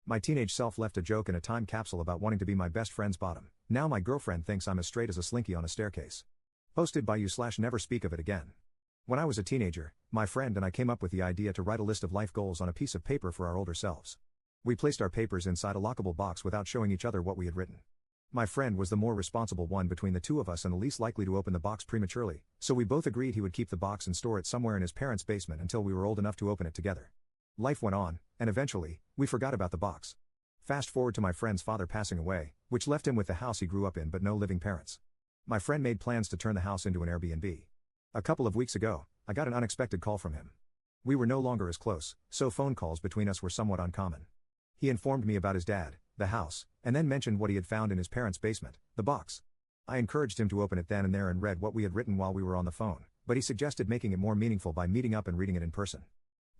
My teenage self left a joke in a time capsule about wanting to be my best friend's bottom. Now my girlfriend thinks I'm as straight as a slinky on a staircase. Posted by you/never speak of it again. When I was a teenager, my friend and I came up with the idea to write a list of life goals on a piece of paper for our older selves. We placed our papers inside a lockable box without showing each other what we had written. My friend was the more responsible one between the two of us and the least likely to open the box prematurely, so we both agreed he would keep the box and store it somewhere in his parents' basement until we were old enough to open it together. Life went on, and eventually, we forgot about the box. Fast forward to my friend's father passing away, which left him with the house he grew up in but no living parents. My friend made plans to turn the house into an Airbnb. A couple of weeks ago, I got an unexpected call from him. We were no longer as close, so phone calls between us were somewhat uncommon. He informed me about his dad, the house, and then mentioned what he had found in his parents' basement, the box. I encouraged him to open it then and there and read what we had written while we were on the phone, but he suggested making it more meaningful by meeting up and reading it in person.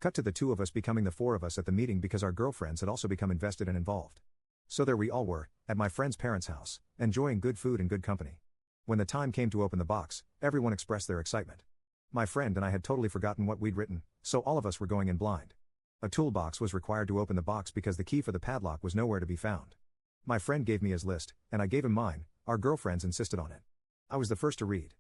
Cut to the two of us becoming the four of us at the meeting because our girlfriends had also become invested and involved. So there we all were, at my friend's parents' house, enjoying good food and good company. When the time came to open the box, everyone expressed their excitement. My friend and I had totally forgotten what we'd written, so all of us were going in blind. A toolbox was required to open the box because the key for the padlock was nowhere to be found. My friend gave me his list, and I gave him mine. Our girlfriends insisted on it. I was the first to read.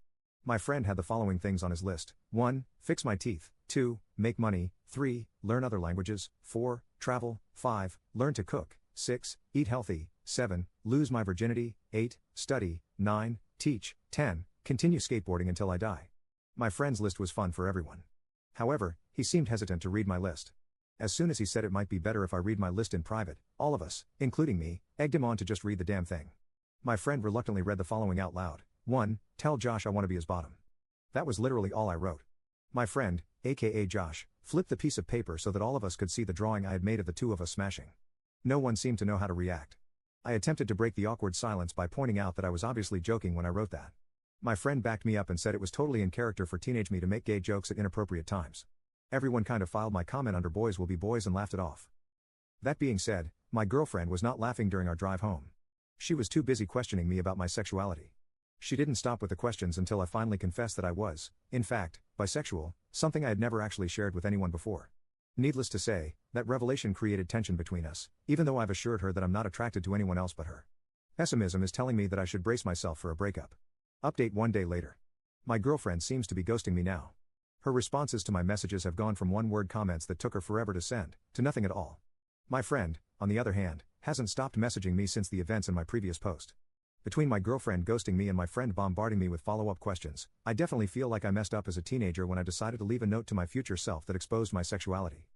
My friend had the following things on his list: 1. Fix my teeth. 2. Make money. 3. Learn other languages. 4. Travel. 5. Learn to cook. 6. Eat healthy. 7. Lose my virginity. 8. Study. 9. Teach. 10. Continue skateboarding until I die. My friend's list was fun for everyone. However, he seemed hesitant to read my list. As soon as he said it might be better if I read my list in private, all of us, including me, egged him on to just read the damn thing. My friend reluctantly read the following out loud. 1. Tell Josh I want to be his bottom. That was literally all I wrote. My friend, aka Josh, flipped the piece of paper so that all of us could see the drawing I had made of the two of us smashing. No one seemed to know how to react. I attempted to break the awkward silence by pointing out that I was obviously joking when I wrote that. My friend backed me up and said it was totally in character for teenage me to make gay jokes at inappropriate times. Everyone kind of filed my comment under boys will be boys and laughed it off. That being said, my girlfriend was not laughing during our drive home. She was too busy questioning me about my sexuality. She didn't stop with the questions until I finally confessed that I was, in fact, bisexual, something I had never actually shared with anyone before. Needless to say, that revelation created tension between us, even though I've assured her that I'm not attracted to anyone else but her. Pessimism is telling me that I should brace myself for a breakup. Update 1 day later. My girlfriend seems to be ghosting me now. Her responses to my messages have gone from one-word comments that took her forever to send, to nothing at all. My friend, on the other hand, hasn't stopped messaging me since the events in my previous post. Between my girlfriend ghosting me and my friend bombarding me with follow-up questions, I definitely feel like I messed up as a teenager when I decided to leave a note to my future self that exposed my sexuality.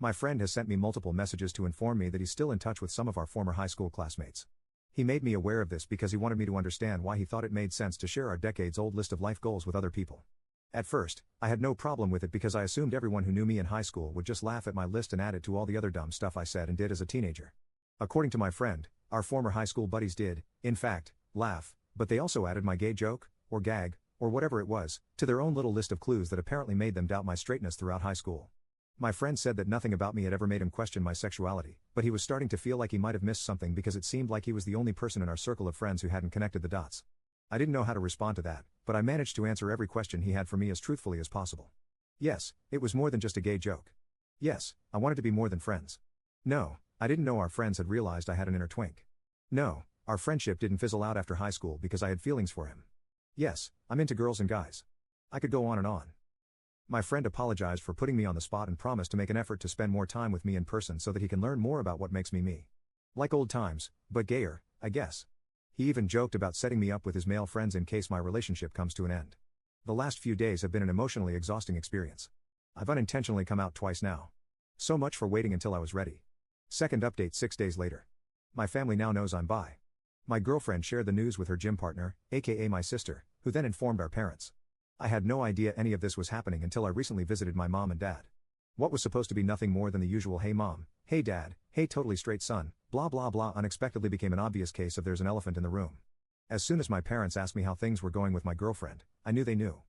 My friend has sent me multiple messages to inform me that he's still in touch with some of our former high school classmates. He made me aware of this because he wanted me to understand why he thought it made sense to share our decades-old list of life goals with other people. At first, I had no problem with it because I assumed everyone who knew me in high school would just laugh at my list and add it to all the other dumb stuff I said and did as a teenager. According to my friend, our former high school buddies did, in fact, laugh, but they also added my gay joke, or gag, or whatever it was, to their own little list of clues that apparently made them doubt my straightness throughout high school. My friend said that nothing about me had ever made him question my sexuality, but he was starting to feel like he might have missed something because it seemed like he was the only person in our circle of friends who hadn't connected the dots. I didn't know how to respond to that, but I managed to answer every question he had for me as truthfully as possible. Yes, it was more than just a gay joke. Yes, I wanted to be more than friends. No, I didn't know our friends had realized I had an inner twink. No, our friendship didn't fizzle out after high school because I had feelings for him. Yes, I'm into girls and guys. I could go on and on. My friend apologized for putting me on the spot and promised to make an effort to spend more time with me in person so that he can learn more about what makes me me. Like old times, but gayer, I guess. He even joked about setting me up with his male friends in case my relationship comes to an end. The last few days have been an emotionally exhausting experience. I've unintentionally come out twice now. So much for waiting until I was ready. Second update 6 days later. My family now knows I'm bi. My girlfriend shared the news with her gym partner, aka my sister, who then informed our parents. I had no idea any of this was happening until I recently visited my mom and dad. What was supposed to be nothing more than the usual hey mom, hey dad, hey totally straight son, blah blah blah unexpectedly became an obvious case of there's an elephant in the room. As soon as my parents asked me how things were going with my girlfriend, I knew they knew.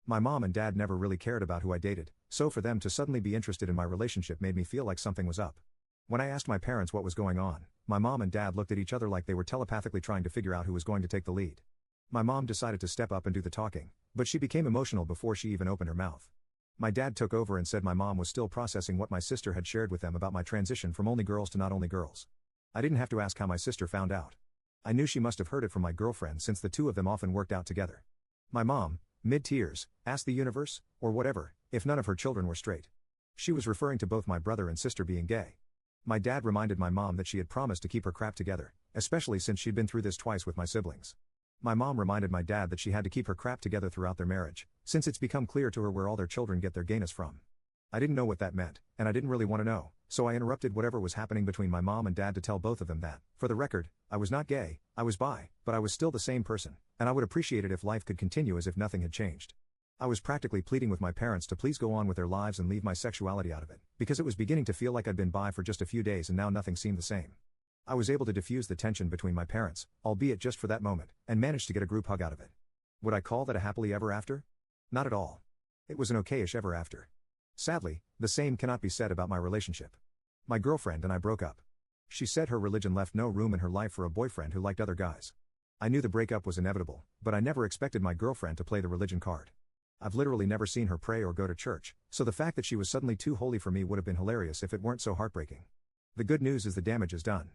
My mom and dad never really cared about who I dated, so for them to suddenly be interested in my relationship made me feel like something was up. When I asked my parents what was going on, my mom and dad looked at each other like they were telepathically trying to figure out who was going to take the lead. My mom decided to step up and do the talking, but she became emotional before she even opened her mouth. My dad took over and said my mom was still processing what my sister had shared with them about my transition from only girls to not only girls. I didn't have to ask how my sister found out. I knew she must have heard it from my girlfriend since the two of them often worked out together. My mom, mid-tears, asked the universe, or whatever, if none of her children were straight. She was referring to both my brother and sister being gay. My dad reminded my mom that she had promised to keep her crap together, especially since she'd been through this twice with my siblings. My mom reminded my dad that she had to keep her crap together throughout their marriage, since it's become clear to her where all their children get their gayness from. I didn't know what that meant, and I didn't really want to know, so I interrupted whatever was happening between my mom and dad to tell both of them that, for the record, I was not gay, I was bi, but I was still the same person, and I would appreciate it if life could continue as if nothing had changed. I was practically pleading with my parents to please go on with their lives and leave my sexuality out of it, because it was beginning to feel like I'd been bi for just a few days and now nothing seemed the same. I was able to diffuse the tension between my parents, albeit just for that moment, and managed to get a group hug out of it. Would I call that a happily ever after? Not at all. It was an okayish ever after. Sadly, the same cannot be said about my relationship. My girlfriend and I broke up. She said her religion left no room in her life for a boyfriend who liked other guys. I knew the breakup was inevitable, but I never expected my girlfriend to play the religion card. I've literally never seen her pray or go to church, so the fact that she was suddenly too holy for me would have been hilarious if it weren't so heartbreaking. The good news is the damage is done.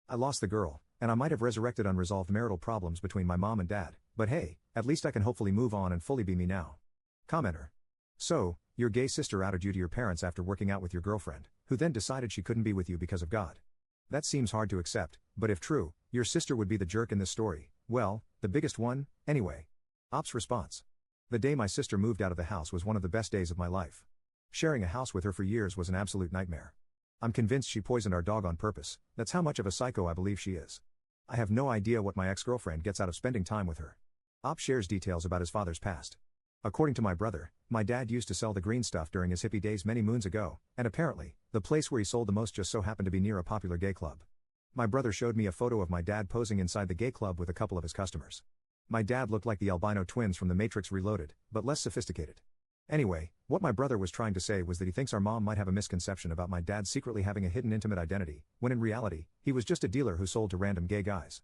I lost the girl, and I might have resurrected unresolved marital problems between my mom and dad, but hey, at least I can hopefully move on and fully be me now. Commenter. So, your gay sister outed you to your parents after working out with your girlfriend, who then decided she couldn't be with you because of God. That seems hard to accept, but if true, your sister would be the jerk in this story, well, the biggest one, anyway. Op's response. The day my sister moved out of the house was one of the best days of my life. Sharing a house with her for years was an absolute nightmare. I'm convinced she poisoned our dog on purpose, that's how much of a psycho I believe she is. I have no idea what my ex-girlfriend gets out of spending time with her. Op shares details about his father's past. According to my brother, my dad used to sell the green stuff during his hippie days many moons ago, and apparently, the place where he sold the most just so happened to be near a popular gay club. My brother showed me a photo of my dad posing inside the gay club with a couple of his customers. My dad looked like the albino twins from The Matrix Reloaded, but less sophisticated. Anyway, what my brother was trying to say was that he thinks our mom might have a misconception about my dad secretly having a hidden intimate identity, when in reality, he was just a dealer who sold to random gay guys.